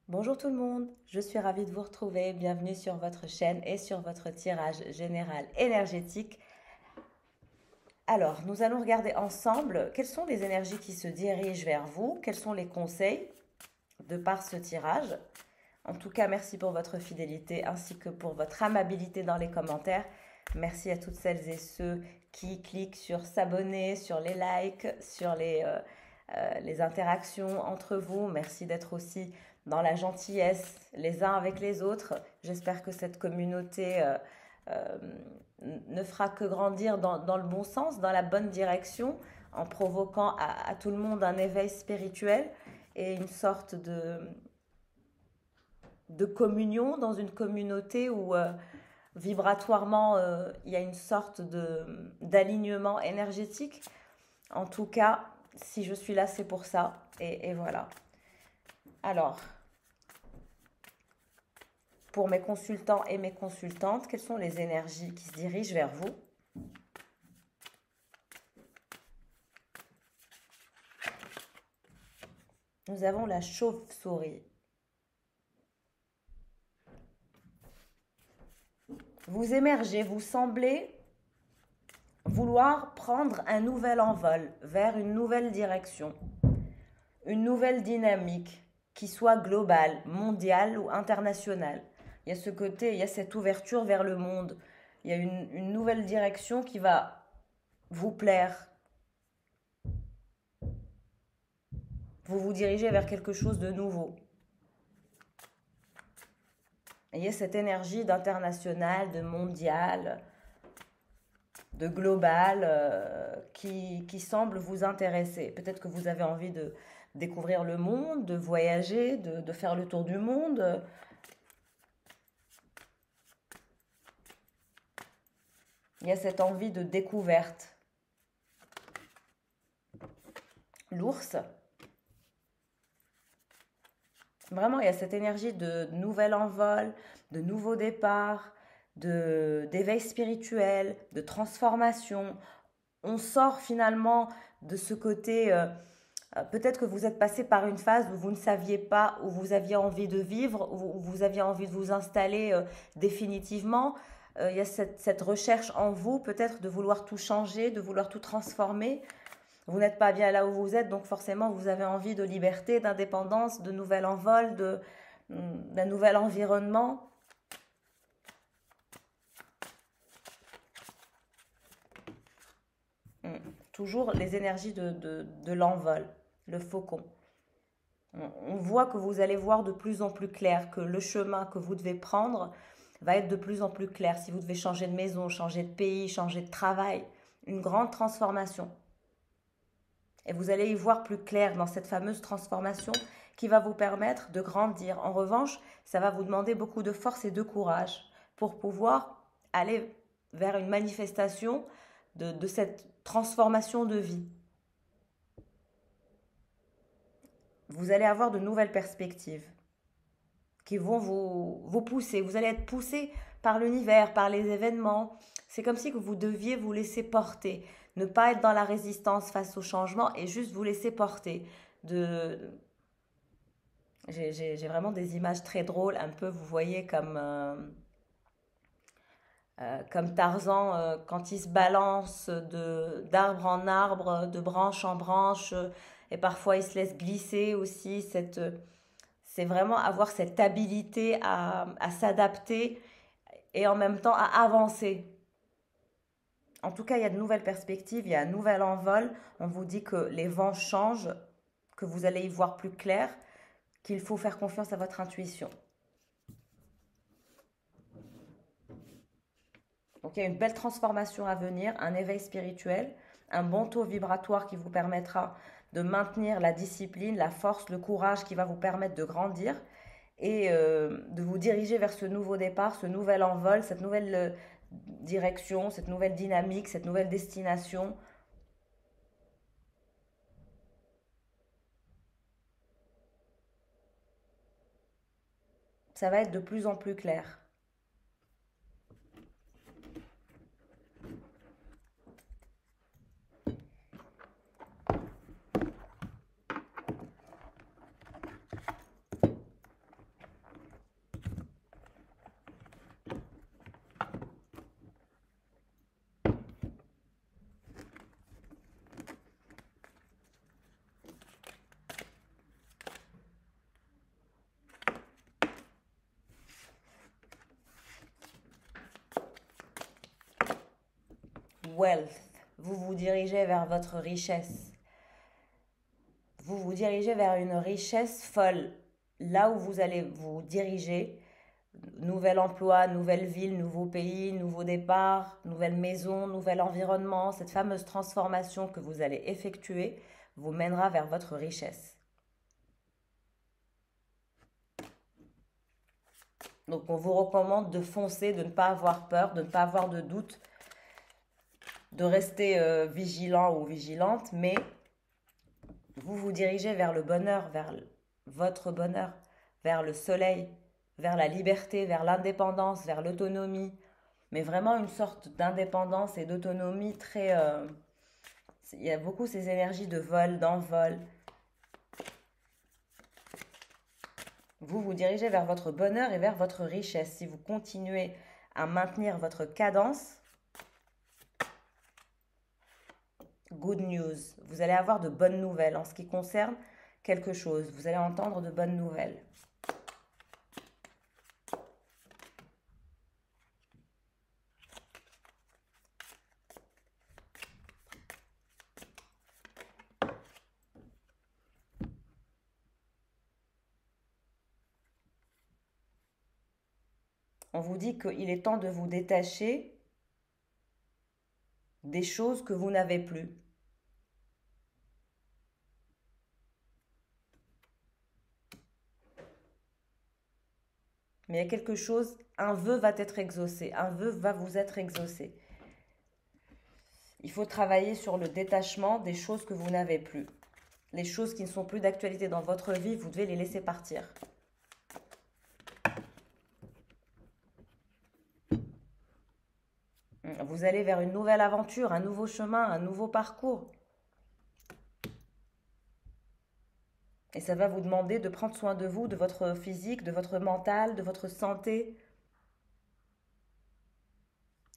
Bonjour tout le monde, je suis ravie de vous retrouver. Bienvenue sur votre chaîne et sur votre tirage général énergétique. Alors, nous allons regarder ensemble quelles sont les énergies qui se dirigent vers vous, quels sont les conseils de par ce tirage. En tout cas, merci pour votre fidélité ainsi que pour votre amabilité dans les commentaires. Merci à toutes celles et ceux qui cliquent sur s'abonner, sur les likes, sur les interactions entre vous. Merci d'être aussi dans la gentillesse les uns avec les autres. J'espère que cette communauté euh, ne fera que grandir dans le bon sens, dans la bonne direction, en provoquant à tout le monde un éveil spirituel et une sorte de communion dans une communauté où vibratoirement il y a une sorte d'alignement énergétique. En tout cas, si je suis là, c'est pour ça. Et voilà. Alors, pour mes consultants et mes consultantes, quelles sont les énergies qui se dirigent vers vous? Nous avons la chauve-souris. Vous émergez, vous semblez vouloir prendre un nouvel envol vers une nouvelle direction, une nouvelle dynamique qui soit globale, mondiale ou internationale. Il y a ce côté, il y a cette ouverture vers le monde. Il y a une nouvelle direction qui va vous plaire. Vous vous dirigez vers quelque chose de nouveau. Il y a cette énergie d'international, de mondial, de global qui semble vous intéresser. Peut-être que vous avez envie de découvrir le monde, de voyager, de faire le tour du monde. Il y a cette envie de découverte. L'ours, vraiment, il y a cette énergie de nouvel envol, de nouveau départ, d'éveil spirituel, de transformation. On sort finalement de ce côté, peut-être que vous êtes passé par une phase où vous ne saviez pas, où vous aviez envie de vivre, où vous aviez envie de vous installer définitivement. Il y a cette recherche en vous, peut-être de vouloir tout changer, de vouloir tout transformer. Vous n'êtes pas bien là où vous êtes, donc forcément vous avez envie de liberté, d'indépendance, de nouvel envol, d'un nouvel environnement. Toujours les énergies de l'envol, le faucon. On voit que vous allez voir de plus en plus clair, que le chemin que vous devez prendre va être de plus en plus clair. Si vous devez changer de maison, changer de pays, changer de travail, une grande transformation. Et vous allez y voir plus clair dans cette fameuse transformation qui va vous permettre de grandir. En revanche, ça va vous demander beaucoup de force et de courage pour pouvoir aller vers une manifestation de cette transformation de vie. Vous allez avoir de nouvelles perspectives qui vont vous pousser. Vous allez être poussé par l'univers, par les événements. C'est comme si vous deviez vous laisser porter, ne pas être dans la résistance face au changement et juste vous laisser porter. J'ai vraiment des images très drôles, un peu, vous voyez, comme Tarzan quand il se balance d'arbre en arbre, de branche en branche, et parfois il se laisse glisser aussi. C'est vraiment avoir cette habilité à s'adapter et en même temps à avancer. En tout cas, il y a de nouvelles perspectives, il y a un nouvel envol. On vous dit que les vents changent, que vous allez y voir plus clair, qu'il faut faire confiance à votre intuition. Donc il y a une belle transformation à venir, un éveil spirituel, un bon taux vibratoire qui vous permettra de maintenir la discipline, la force, le courage qui va vous permettre de grandir et de vous diriger vers ce nouveau départ, ce nouvel envol, cette nouvelle direction, cette nouvelle dynamique, cette nouvelle destination. Ça va être de plus en plus clair. wealth. Vous vous dirigez vers votre richesse. Vous vous dirigez vers une richesse folle. Là où vous allez vous diriger, nouvel emploi, nouvelle ville, nouveau pays, nouveau départ, nouvelle maison, nouvel environnement, cette fameuse transformation que vous allez effectuer vous mènera vers votre richesse. Donc on vous recommande de foncer, de ne pas avoir peur, de ne pas avoir de doute, de rester vigilant ou vigilante, mais vous vous dirigez vers le bonheur, vers votre bonheur, vers le soleil, vers la liberté, vers l'indépendance, vers l'autonomie, mais vraiment une sorte d'indépendance et d'autonomie très... il y a beaucoup ces énergies de vol, d'envol. Vous vous dirigez vers votre bonheur et vers votre richesse. Si vous continuez à maintenir votre cadence, good news. Vous allez avoir de bonnes nouvelles en ce qui concerne quelque chose. Vous allez entendre de bonnes nouvelles. On vous dit qu'il est temps de vous détacher des choses que vous n'avez plus. Mais il y a quelque chose, un vœu va être exaucé, un vœu va vous être exaucé. Il faut travailler sur le détachement des choses que vous n'avez plus. Les choses qui ne sont plus d'actualité dans votre vie, vous devez les laisser partir. Vous allez vers une nouvelle aventure, un nouveau chemin, un nouveau parcours. Et ça va vous demander de prendre soin de vous, de votre physique, de votre mental, de votre santé.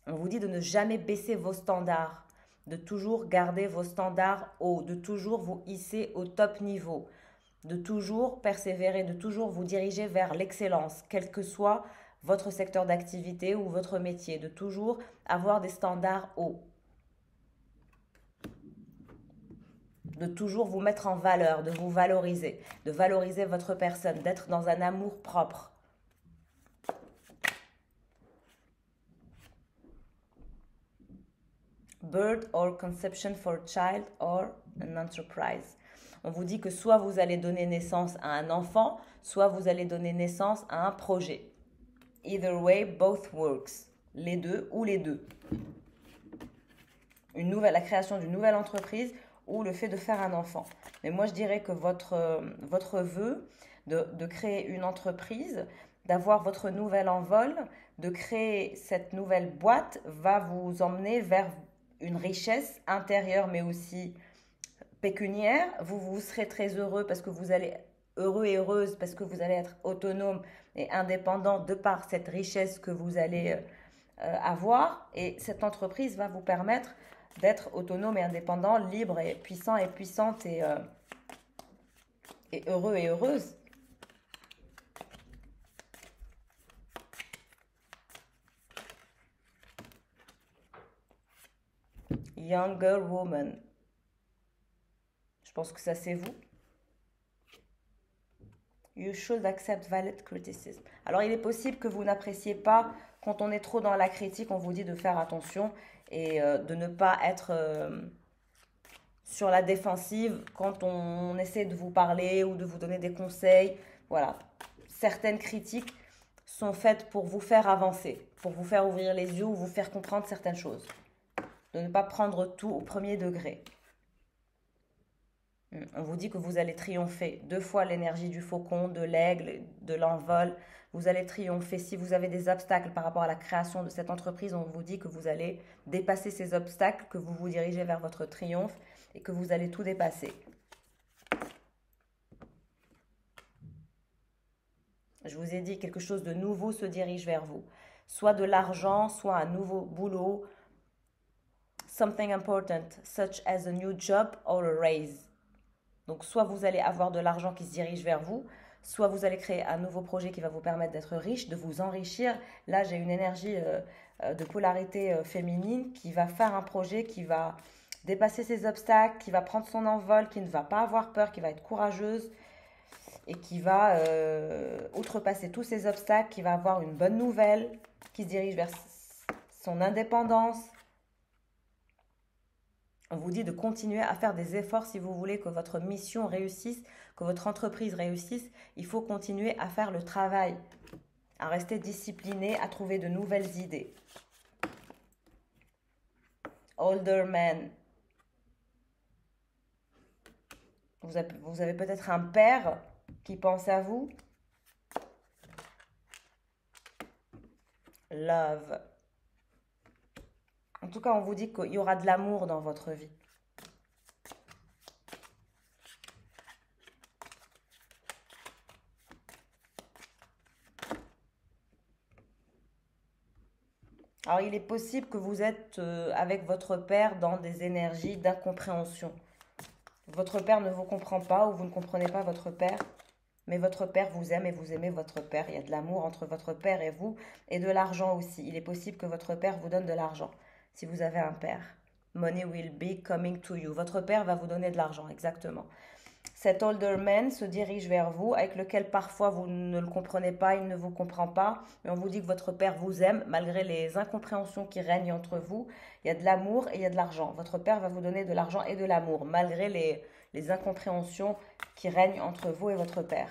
On vous dit de ne jamais baisser vos standards, de toujours garder vos standards hauts, de toujours vous hisser au top niveau, de toujours persévérer, de toujours vous diriger vers l'excellence, quel que soit votre secteur d'activité ou votre métier, de toujours avoir des standards hauts, de toujours vous mettre en valeur, de vous valoriser, de valoriser votre personne, d'être dans un amour propre. Birth or conception for child or an enterprise. On vous dit que soit vous allez donner naissance à un enfant, soit vous allez donner naissance à un projet. Either way, both works. Les deux ou les deux. La création d'une nouvelle entreprise ou le fait de faire un enfant. Mais moi, je dirais que votre vœu de créer une entreprise, d'avoir votre nouvel envol, de créer cette nouvelle boîte va vous emmener vers une richesse intérieure, mais aussi pécuniaire. Vous serez très heureux parce que vous allez heureux et heureuse parce que vous allez être autonome et indépendant de par cette richesse que vous allez avoir. Et cette entreprise va vous permettre d'être autonome et indépendant, libre et puissant et puissante et heureux et heureuse. Younger woman. Je pense que ça c'est vous. You should accept valid criticism. Alors il est possible que vous n'appréciez pas, quand on est trop dans la critique, on vous dit de faire attention et de ne pas être sur la défensive quand on essaie de vous parler ou de vous donner des conseils. Voilà, certaines critiques sont faites pour vous faire avancer, pour vous faire ouvrir les yeux ou vous faire comprendre certaines choses. De ne pas prendre tout au premier degré. On vous dit que vous allez triompher. 2 fois l'énergie du faucon, de l'aigle, de l'envol. Vous allez triompher. Si vous avez des obstacles par rapport à la création de cette entreprise, on vous dit que vous allez dépasser ces obstacles, que vous vous dirigez vers votre triomphe et que vous allez tout dépasser. Je vous ai dit, quelque chose de nouveau se dirige vers vous. Soit de l'argent, soit un nouveau boulot. Something important, such as a new job or a raise. Donc, soit vous allez avoir de l'argent qui se dirige vers vous, soit vous allez créer un nouveau projet qui va vous permettre d'être riche, de vous enrichir. Là, j'ai une énergie de polarité féminine qui va faire un projet qui va dépasser ses obstacles, qui va prendre son envol, qui ne va pas avoir peur, qui va être courageuse et qui va outrepasser tous ces obstacles, qui va avoir une bonne nouvelle, qui se dirige vers son indépendance. On vous dit de continuer à faire des efforts si vous voulez que votre mission réussisse, que votre entreprise réussisse. Il faut continuer à faire le travail, à rester discipliné, à trouver de nouvelles idées. Older man. Vous avez peut-être un père qui pense à vous. Love. En tout cas, on vous dit qu'il y aura de l'amour dans votre vie. Alors, il est possible que vous êtes avec votre père dans des énergies d'incompréhension. Votre père ne vous comprend pas ou vous ne comprenez pas votre père, mais votre père vous aime et vous aimez votre père. Il y a de l'amour entre votre père et vous et de l'argent aussi. Il est possible que votre père vous donne de l'argent si vous avez un père. Money will be coming to you. Votre père va vous donner de l'argent, exactement. Cet older man se dirige vers vous, avec lequel parfois vous ne le comprenez pas, il ne vous comprend pas, mais on vous dit que votre père vous aime, malgré les incompréhensions qui règnent entre vous. Il y a de l'amour et il y a de l'argent. Votre père va vous donner de l'argent et de l'amour, malgré les incompréhensions qui règnent entre vous et votre père.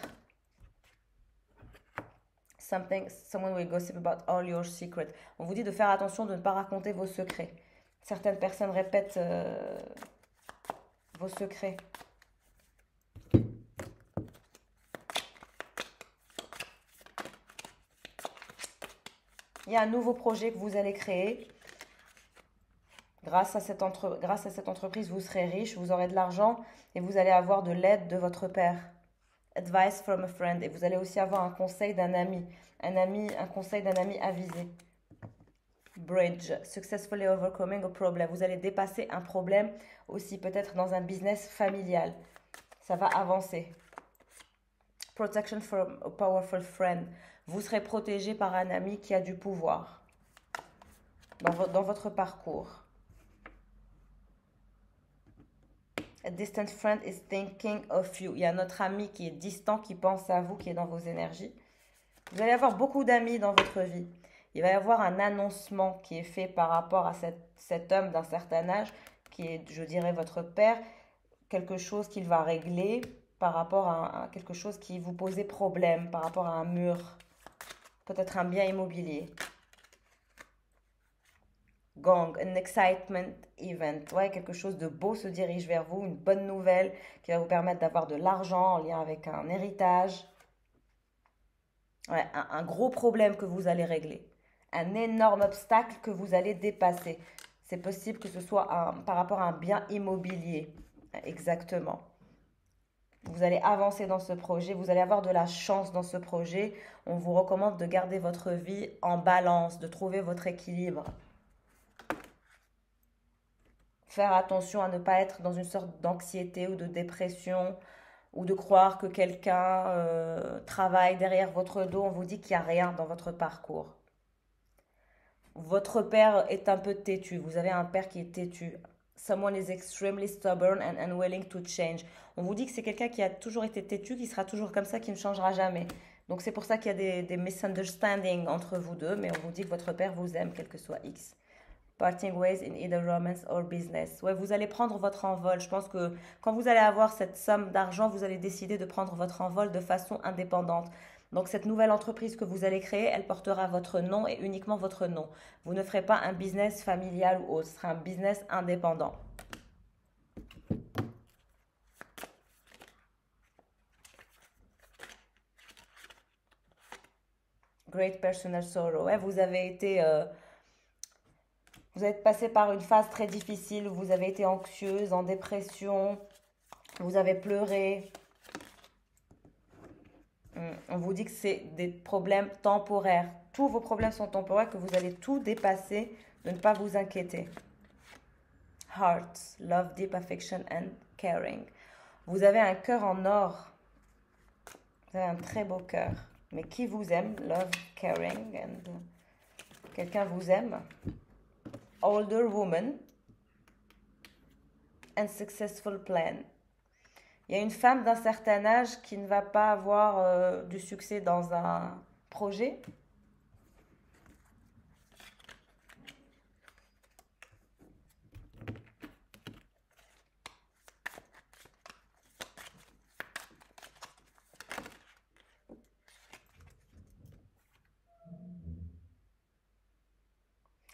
Someone will gossip about all your secrets. On vous dit de faire attention de ne pas raconter vos secrets. Certaines personnes répètent vos secrets. Il y a un nouveau projet que vous allez créer. Grâce à cette entreprise, vous serez riche, vous aurez de l'argent et vous allez avoir de l'aide de votre père. Advice from a friend. Et vous allez aussi avoir un conseil d'un ami. Un conseil d'un ami avisé. Bridge. Successfully overcoming a problem. Vous allez dépasser un problème aussi, peut-être dans un business familial. Ça va avancer. Protection from a powerful friend. Vous serez protégé par un ami qui a du pouvoir dans votre parcours. A distant friend is thinking of you. Il y a notre ami qui est distant, qui pense à vous, qui est dans vos énergies. Vous allez avoir beaucoup d'amis dans votre vie. Il va y avoir un annoncement qui est fait par rapport à cet homme d'un certain âge, qui est, je dirais, votre père. Quelque chose qu'il va régler par rapport à quelque chose qui vous posait problème, par rapport à un mur. Peut-être un bien immobilier. Gong, an excitement event. Ouais, quelque chose de beau se dirige vers vous, une bonne nouvelle qui va vous permettre d'avoir de l'argent en lien avec un héritage. Ouais, un gros problème que vous allez régler. Un énorme obstacle que vous allez dépasser. C'est possible que ce soit par rapport à un bien immobilier. Exactement. Vous allez avancer dans ce projet, vous allez avoir de la chance dans ce projet. On vous recommande de garder votre vie en balance, de trouver votre équilibre. Faire attention à ne pas être dans une sorte d'anxiété ou de dépression ou de croire que quelqu'un travaille derrière votre dos. On vous dit qu'il n'y a rien dans votre parcours. Votre père est un peu têtu. Vous avez un père qui est têtu. Someone is extremely stubborn and unwilling to change. On vous dit que c'est quelqu'un qui a toujours été têtu, qui sera toujours comme ça, qui ne changera jamais. Donc c'est pour ça qu'il y a des misunderstandings entre vous deux, mais on vous dit que votre père vous aime, quel que soit X. Parting ways in either romance or business. Ouais, vous allez prendre votre envol. Je pense que quand vous allez avoir cette somme d'argent, vous allez décider de prendre votre envol de façon indépendante. Donc cette nouvelle entreprise que vous allez créer, elle portera votre nom et uniquement votre nom. Vous ne ferez pas un business familial ou autre, ce sera un business indépendant. Great personal sorrow. Ouais, vous êtes passé par une phase très difficile, vous avez été anxieuse, en dépression, vous avez pleuré. On vous dit que c'est des problèmes temporaires. Tous vos problèmes sont temporaires, que vous allez tout dépasser, de ne pas vous inquiéter. Heart, love, deep affection and caring. Vous avez un cœur en or. Vous avez un très beau cœur. Mais qui vous aime? Love, caring, and... Quelqu'un vous aime. Older woman and successful plan. Il y a une femme d'un certain âge qui ne va pas avoir du succès dans un projet.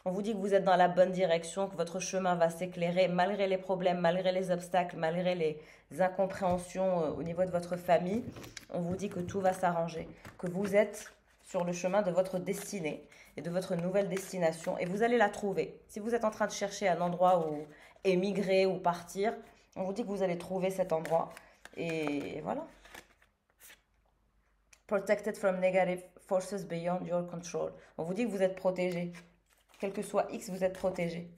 On vous dit que vous êtes dans la bonne direction, que votre chemin va s'éclairer malgré les problèmes, malgré les obstacles, malgré les incompréhensions au niveau de votre famille. On vous dit que tout va s'arranger, que vous êtes sur le chemin de votre destinée et de votre nouvelle destination et vous allez la trouver. Si vous êtes en train de chercher un endroit où émigrer ou partir, on vous dit que vous allez trouver cet endroit et voilà. Protected from negative forces beyond your control. On vous dit que vous êtes protégé. Quel que soit X, vous êtes protégé.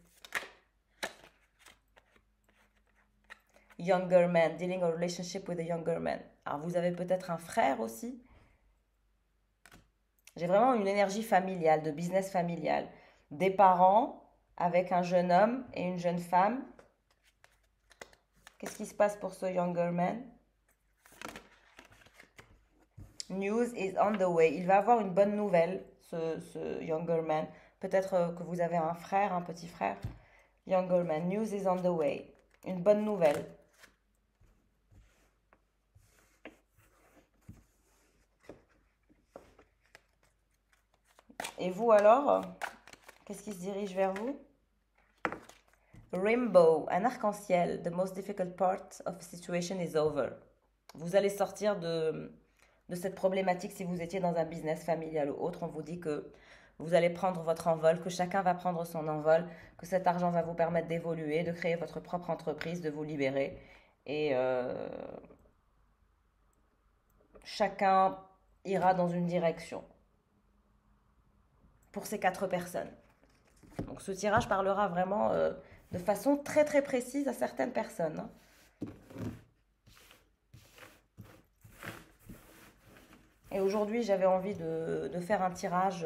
Younger man, dealing a relationship with a younger man. Alors, vous avez peut-être un frère aussi. J'ai vraiment une énergie familiale, de business familial. Des parents avec un jeune homme et une jeune femme. Qu'est-ce qui se passe pour ce younger man? News is on the way. Il va avoir une bonne nouvelle, ce younger man. Peut-être que vous avez un frère, un petit frère. Younger man, news is on the way. Une bonne nouvelle. Et vous alors, qu'est-ce qui se dirige vers vous? Rainbow, un arc-en-ciel. The most difficult part of the situation is over. Vous allez sortir de cette problématique si vous étiez dans un business familial ou autre. On vous dit que vous allez prendre votre envol, que chacun va prendre son envol, que cet argent va vous permettre d'évoluer, de créer votre propre entreprise, de vous libérer. Et chacun ira dans une direction. Pour ces 4 personnes. Donc ce tirage parlera vraiment de façon très très précise à certaines personnes. Et aujourd'hui, j'avais envie de faire un tirage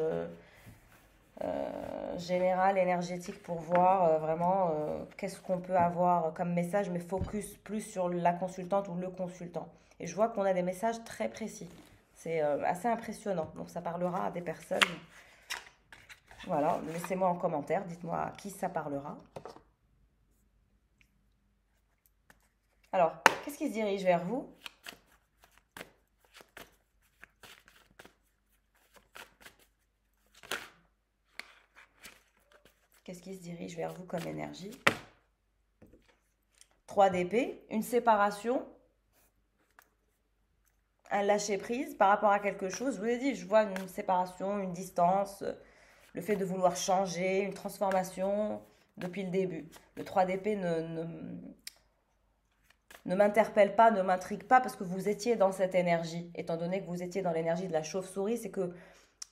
général, énergétique pour voir vraiment qu'est-ce qu'on peut avoir comme message, mais focus plus sur la consultante ou le consultant. Et je vois qu'on a des messages très précis. C'est assez impressionnant. Donc ça parlera à des personnes. Voilà, laissez-moi en commentaire, dites-moi à qui ça parlera. Alors, qu'est-ce qui se dirige vers vous? Qu'est-ce qui se dirige vers vous comme énergie? 3 d'épée, une séparation, un lâcher-prise par rapport à quelque chose. Je vous ai dit, je vois une séparation, une distance, le fait de vouloir changer, une transformation depuis le début. Le 3 d'épée ne m'interpelle pas, ne m'intrigue pas parce que vous étiez dans cette énergie. Étant donné que vous étiez dans l'énergie de la chauve-souris, c'est que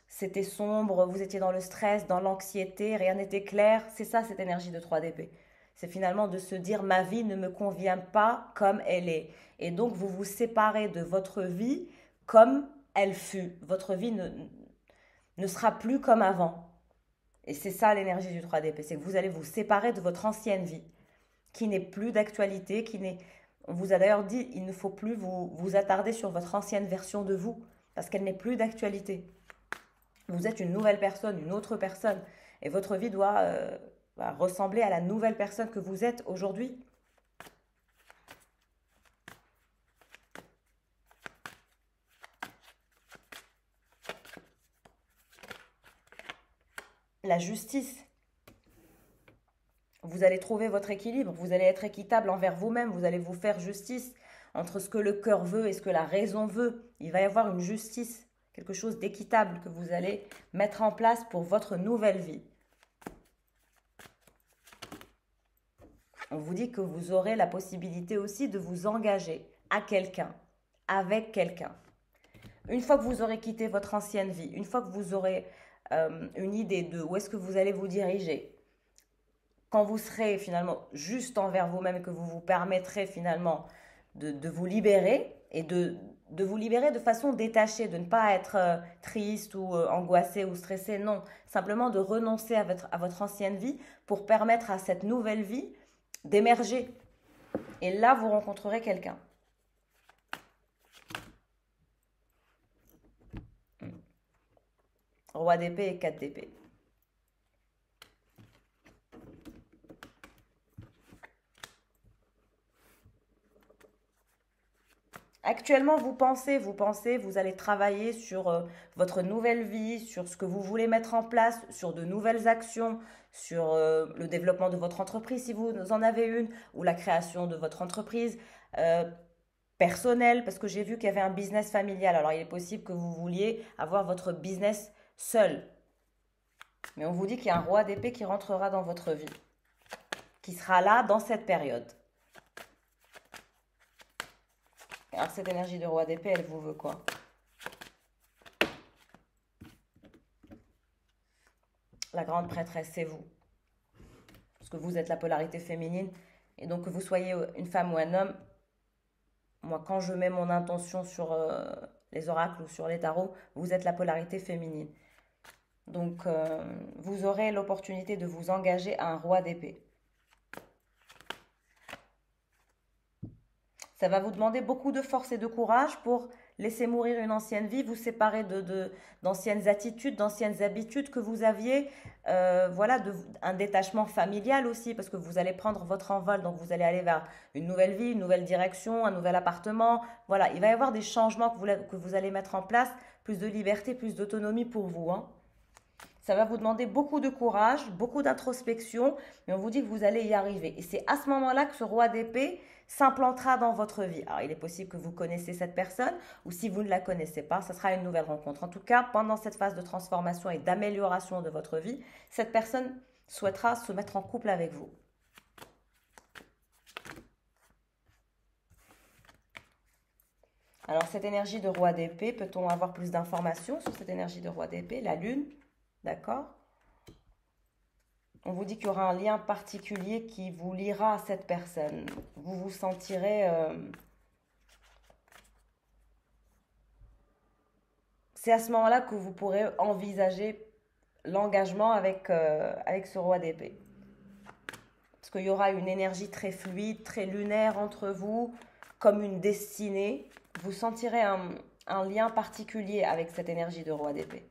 c'était sombre, vous étiez dans le stress, dans l'anxiété, rien n'était clair. C'est ça cette énergie de 3 d'épée. C'est finalement de se dire ma vie ne me convient pas comme elle est. Et donc vous vous séparez de votre vie comme elle fut. Votre vie ne sera plus comme avant. Et c'est ça l'énergie du 3 d'épée. C'est que vous allez vous séparer de votre ancienne vie qui n'est plus d'actualité, On vous a d'ailleurs dit, il ne faut plus vous attarder sur votre ancienne version de vous parce qu'elle n'est plus d'actualité. Vous êtes une nouvelle personne, une autre personne. Et votre vie doit ressembler à la nouvelle personne que vous êtes aujourd'hui. La justice. Vous allez trouver votre équilibre. Vous allez être équitable envers vous-même. Vous allez vous faire justice entre ce que le cœur veut et ce que la raison veut. Il va y avoir une justice. Quelque chose d'équitable que vous allez mettre en place pour votre nouvelle vie. On vous dit que vous aurez la possibilité aussi de vous engager à quelqu'un, avec quelqu'un. Une fois que vous aurez quitté votre ancienne vie, une fois que vous aurez une idée de où est-ce que vous allez vous diriger, quand vous serez finalement juste envers vous-même et que vous vous permettrez finalement de vous libérer et de vous libérer de façon détachée, de ne pas être triste ou angoissé ou stressé, non. Simplement de renoncer à votre ancienne vie pour permettre à cette nouvelle vie d'émerger. Et là, vous rencontrerez quelqu'un. Roi d'épée et 4 d'épée. Actuellement, vous allez travailler sur votre nouvelle vie, sur ce que vous voulez mettre en place, sur de nouvelles actions, sur le développement de votre entreprise si vous en avez une, ou la création de votre entreprise euh, personnelle, parce que j'ai vu qu'il y avait un business familial. Alors, il est possible que vous vouliez avoir votre business seul. Mais on vous dit qu'il y a un roi d'épée qui rentrera dans votre vie, qui sera là dans cette période. Alors, cette énergie de roi d'épée, elle vous veut quoi? La grande prêtresse, c'est vous. Parce que vous êtes la polarité féminine. Et donc, que vous soyez une femme ou un homme, moi, quand je mets mon intention sur les oracles ou sur les tarots, vous êtes la polarité féminine. Donc, vous aurez l'opportunité de vous engager à un roi d'épée. Ça va vous demander beaucoup de force et de courage pour laisser mourir une ancienne vie, vous séparer d'anciennes attitudes, d'anciennes habitudes que vous aviez. Voilà, un détachement familial aussi, parce que vous allez prendre votre envol, donc vous allez aller vers une nouvelle vie, une nouvelle direction, un nouvel appartement. Voilà, il va y avoir des changements que vous allez mettre en place, plus de liberté, plus d'autonomie pour vous, hein. Ça va vous demander beaucoup de courage, beaucoup d'introspection, mais on vous dit que vous allez y arriver. Et c'est à ce moment-là que ce roi d'épée s'implantera dans votre vie. Alors, il est possible que vous connaissez cette personne, ou si vous ne la connaissez pas, ce sera une nouvelle rencontre. En tout cas, pendant cette phase de transformation et d'amélioration de votre vie, cette personne souhaitera se mettre en couple avec vous. Alors, cette énergie de roi d'épée, peut-on avoir plus d'informations sur cette énergie de roi d'épée? La lune, d'accord? On vous dit qu'il y aura un lien particulier qui vous liera à cette personne. Vous vous sentirez... c'est à ce moment-là que vous pourrez envisager l'engagement avec ce roi d'épée. Parce qu'il y aura une énergie très fluide, très lunaire entre vous, comme une destinée. Vous sentirez un lien particulier avec cette énergie de roi d'épée.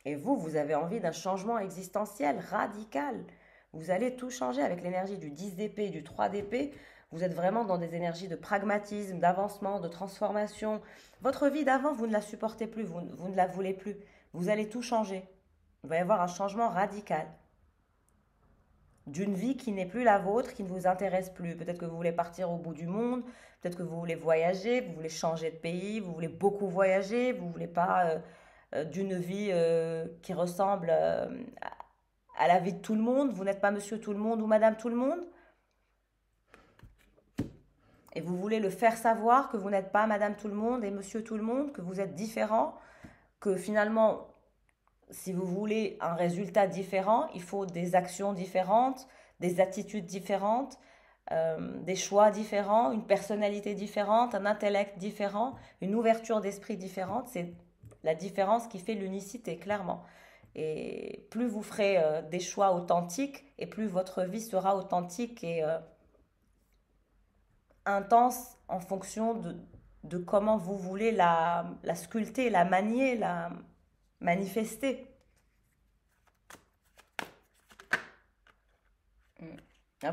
Et vous avez envie d'un changement existentiel radical. Vous allez tout changer avec l'énergie du 10 d'épée et du 3 d'épée. Vous êtes vraiment dans des énergies de pragmatisme, d'avancement, de transformation. Votre vie d'avant, vous ne la supportez plus, vous ne la voulez plus. Vous allez tout changer. Il va y avoir un changement radical. D'une vie qui n'est plus la vôtre, qui ne vous intéresse plus. Peut-être que vous voulez partir au bout du monde, peut-être que vous voulez voyager, vous voulez changer de pays, vous voulez beaucoup voyager, vous ne voulez pas d'une vie qui ressemble à la vie de tout le monde. Vous n'êtes pas monsieur tout le monde ou madame tout le monde. Et vous voulez le faire savoir que vous n'êtes pas madame tout le monde et monsieur tout le monde, que vous êtes différent, que finalement, si vous voulez un résultat différent, il faut des actions différentes, des attitudes différentes, des choix différents, une personnalité différente, un intellect différent, une ouverture d'esprit différente. C'est la différence qui fait l'unicité, clairement. Et plus vous ferez des choix authentiques, et plus votre vie sera authentique et intense en fonction de comment vous voulez la sculpter, la manier, la manifester.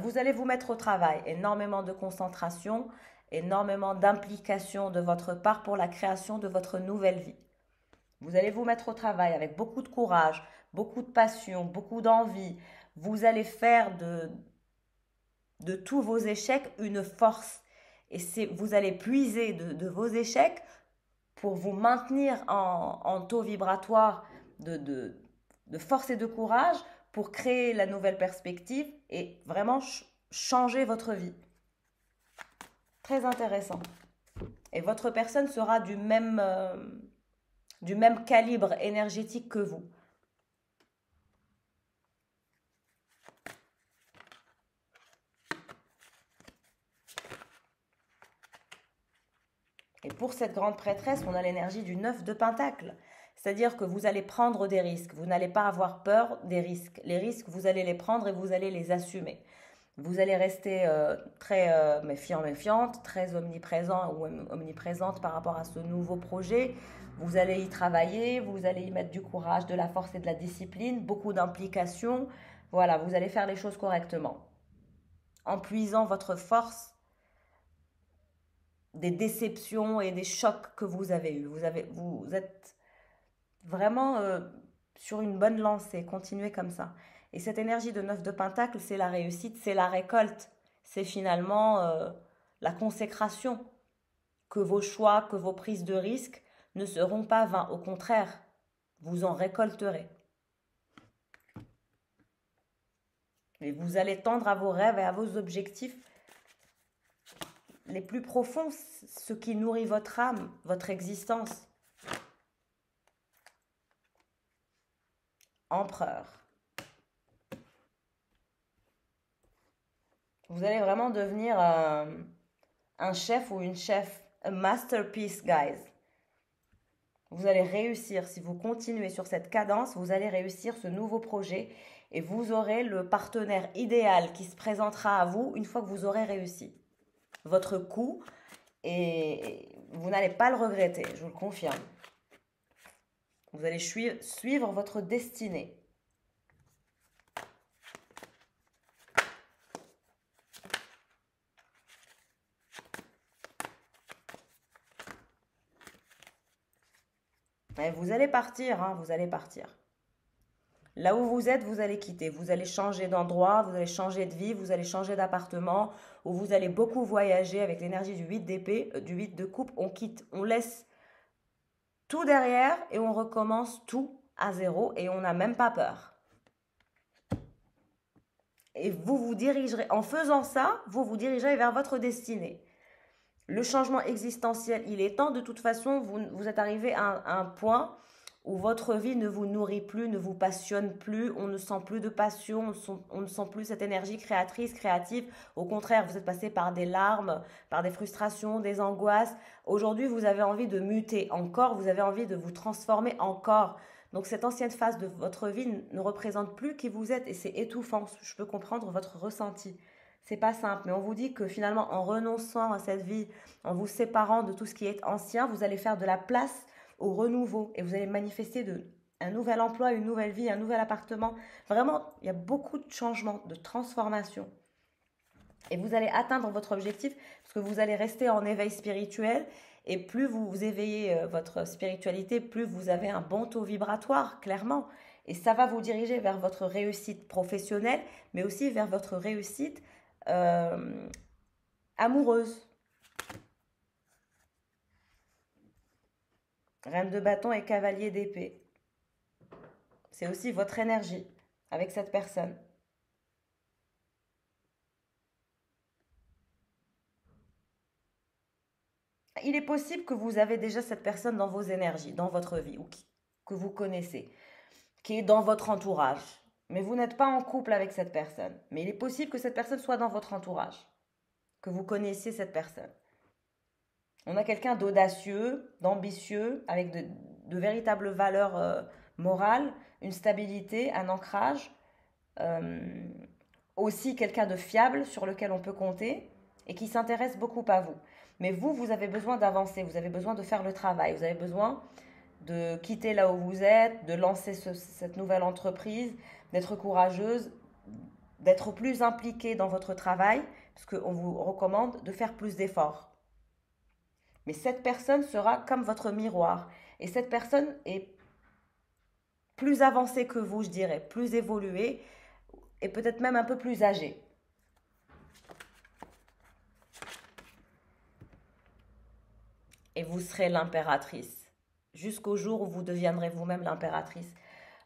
Vous allez vous mettre au travail, énormément de concentration, énormément d'implication de votre part pour la création de votre nouvelle vie. Vous allez vous mettre au travail avec beaucoup de courage, beaucoup de passion, beaucoup d'envie. Vous allez faire de tous vos échecs une force. Et vous allez puiser de vos échecs pour vous maintenir en taux vibratoire de force et de courage pour créer la nouvelle perspective et vraiment changer votre vie. Très intéressant. Et votre personne sera du même calibre énergétique que vous. Et pour cette grande prêtresse, on a l'énergie du 9 de Pentacle. C'est-à-dire que vous allez prendre des risques. Vous n'allez pas avoir peur des risques. Les risques, vous allez les prendre et vous allez les assumer. Vous allez rester très méfiante, très omniprésent ou omniprésente par rapport à ce nouveau projet. Vous allez y travailler, vous allez y mettre du courage, de la force et de la discipline, beaucoup d'implication. Voilà, vous allez faire les choses correctement. En puisant votre force des déceptions et des chocs que vous avez eus. Vous êtes vraiment sur une bonne lancée. Continuez comme ça. Et cette énergie de 9 de Pentacle, c'est la réussite, c'est la récolte. C'est finalement la consécration. Que vos choix, que vos prises de risques ne seront pas vains. Au contraire, vous en récolterez. Et vous allez tendre à vos rêves et à vos objectifs les plus profonds, ce qui nourrit votre âme, votre existence. Empereur. Vous allez vraiment devenir un chef ou une chef, a masterpiece, guys. Vous allez réussir, si vous continuez sur cette cadence, vous allez réussir ce nouveau projet et vous aurez le partenaire idéal qui se présentera à vous une fois que vous aurez réussi votre coup et vous n'allez pas le regretter, je vous le confirme. Vous allez suivre votre destinée. Et vous allez partir, hein, vous allez partir. Là où vous êtes, vous allez quitter. Vous allez changer d'endroit, vous allez changer de vie, vous allez changer d'appartement, ou vous allez beaucoup voyager avec l'énergie du 8 d'épée, du 8 de coupe. On quitte, on laisse tout derrière et on recommence tout à zéro et on n'a même pas peur. Et vous vous dirigerez, en faisant ça, vous vous dirigerez vers votre destinée. Le changement existentiel, il est temps. De toute façon, vous êtes arrivé à un point où votre vie ne vous nourrit plus, ne vous passionne plus, on ne sent plus de passion, on ne sent plus cette énergie créatrice, créative. Au contraire, vous êtes passé par des larmes, par des frustrations, des angoisses. Aujourd'hui, vous avez envie de muter encore, vous avez envie de vous transformer encore. Donc cette ancienne phase de votre vie ne représente plus qui vous êtes et c'est étouffant. Je peux comprendre votre ressenti. C'est pas simple, mais on vous dit que finalement, en renonçant à cette vie, en vous séparant de tout ce qui est ancien, vous allez faire de la place au renouveau et vous allez manifester un nouvel emploi, une nouvelle vie, un nouvel appartement. Vraiment, il y a beaucoup de changements, de transformations. Et vous allez atteindre votre objectif parce que vous allez rester en éveil spirituel et plus vous éveillez votre spiritualité, plus vous avez un bon taux vibratoire, clairement. Et ça va vous diriger vers votre réussite professionnelle, mais aussi vers votre réussite amoureuse. Reine de bâton et cavalier d'épée. C'est aussi votre énergie avec cette personne. Il est possible que vous avez déjà cette personne dans vos énergies, dans votre vie, ou que vous connaissez, qui est dans votre entourage. Mais vous n'êtes pas en couple avec cette personne. Mais il est possible que cette personne soit dans votre entourage, que vous connaissiez cette personne. On a quelqu'un d'audacieux, d'ambitieux, avec de véritables valeurs morales, une stabilité, un ancrage. Aussi quelqu'un de fiable sur lequel on peut compter et qui s'intéresse beaucoup à vous. Mais vous avez besoin d'avancer, vous avez besoin de faire le travail, vous avez besoin de quitter là où vous êtes, de lancer cette nouvelle entreprise, d'être courageuse, d'être plus impliquée dans votre travail, parce qu'on vous recommande de faire plus d'efforts. Mais cette personne sera comme votre miroir. Et cette personne est plus avancée que vous, je dirais, plus évoluée et peut-être même un peu plus âgée. Et vous serez l'impératrice. Jusqu'au jour où vous deviendrez vous-même l'impératrice.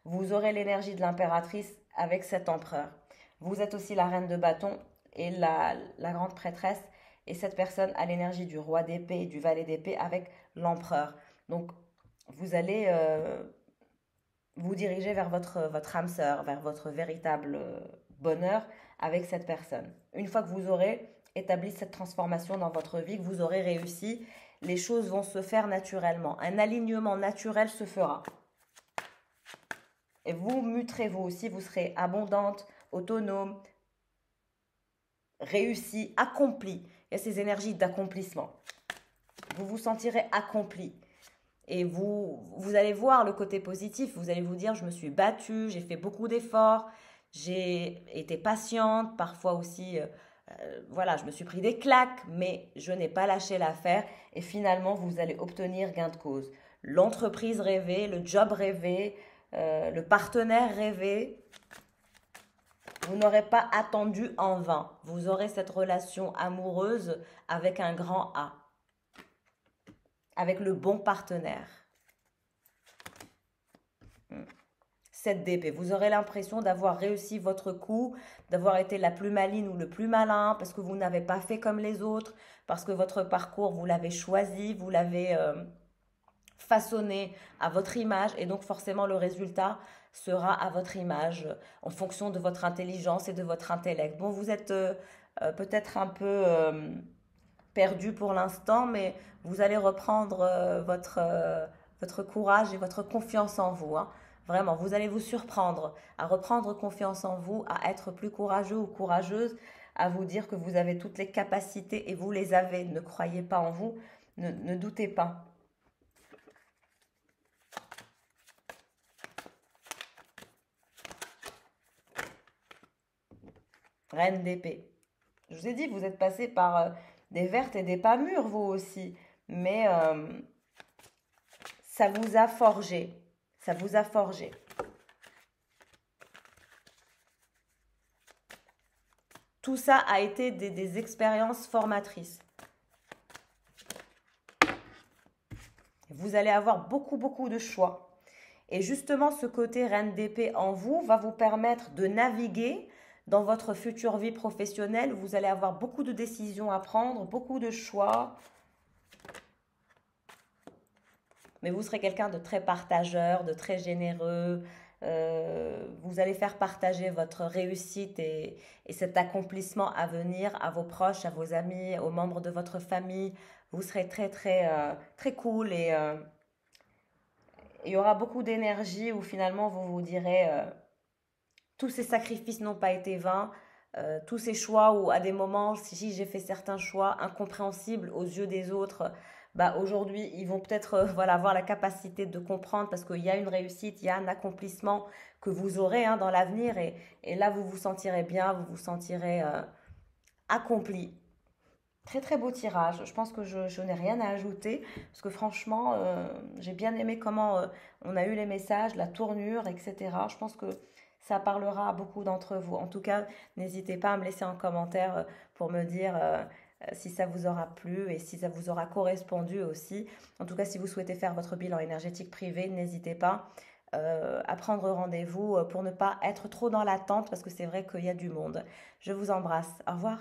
Vous aurez l'énergie de l'impératrice avec cet empereur. Vous êtes aussi la reine de bâton et la grande prêtresse. Et cette personne a l'énergie du roi d'épée et du valet d'épée avec l'empereur. Donc, vous allez vous diriger vers votre âme sœur, vers votre véritable bonheur avec cette personne. Une fois que vous aurez établi cette transformation dans votre vie, que vous aurez réussi. Les choses vont se faire naturellement. Un alignement naturel se fera. Et vous muterez vous aussi, vous serez abondante, autonome, réussie, accomplie. Il y a ces énergies d'accomplissement. Vous vous sentirez accompli. Et vous allez voir le côté positif. Vous allez vous dire, je me suis battue, j'ai fait beaucoup d'efforts, j'ai été patiente, parfois aussi, voilà, je me suis pris des claques, mais je n'ai pas lâché l'affaire. Et finalement, vous allez obtenir gain de cause. L'entreprise rêvée, le job rêvé, le partenaire rêvé. Vous n'aurez pas attendu en vain. Vous aurez cette relation amoureuse avec un grand A. Avec le bon partenaire. 7 d'épée. Vous aurez l'impression d'avoir réussi votre coup, d'avoir été la plus maligne ou le plus malin, parce que vous n'avez pas fait comme les autres, parce que votre parcours, vous l'avez choisi, vous l'avez façonné à votre image, et donc forcément le résultat sera à votre image, en fonction de votre intelligence et de votre intellect. Bon, vous êtes peut-être un peu perdu pour l'instant, mais vous allez reprendre votre courage et votre confiance en vous. Hein. Vraiment, vous allez vous surprendre à reprendre confiance en vous, à être plus courageux ou courageuse, à vous dire que vous avez toutes les capacités et vous les avez. Ne croyez pas en vous, ne doutez pas. Reine d'épée. Je vous ai dit, vous êtes passé par des vertes et des pas mûres, vous aussi. Mais ça vous a forgé. Ça vous a forgé. Tout ça a été des expériences formatrices. Vous allez avoir beaucoup de choix. Et justement, ce côté reine d'épée en vous va vous permettre de naviguer dans votre future vie professionnelle. Vous allez avoir beaucoup de décisions à prendre, beaucoup de choix. Mais vous serez quelqu'un de très partageur, de très généreux. Vous allez faire partager votre réussite et cet accomplissement à venir à vos proches, à vos amis, aux membres de votre famille. Vous serez très cool et il y aura beaucoup d'énergie où finalement vous vous direz tous ces sacrifices n'ont pas été vains. Tous ces choix où à des moments, si j'ai fait certains choix incompréhensibles aux yeux des autres, bah aujourd'hui, ils vont peut-être voilà, avoir la capacité de comprendre parce qu'il y a une réussite, il y a un accomplissement que vous aurez hein, dans l'avenir et là, vous vous sentirez bien, vous vous sentirez accompli. Très beau tirage. Je pense que je n'ai rien à ajouter parce que franchement, j'ai bien aimé comment on a eu les messages, la tournure, etc. Je pense que ça parlera à beaucoup d'entre vous. En tout cas, n'hésitez pas à me laisser un commentaire pour me dire si ça vous aura plu et si ça vous aura correspondu aussi. En tout cas, si vous souhaitez faire votre bilan énergétique privé, n'hésitez pas à prendre rendez-vous pour ne pas être trop dans l'attente parce que c'est vrai qu'il y a du monde. Je vous embrasse. Au revoir.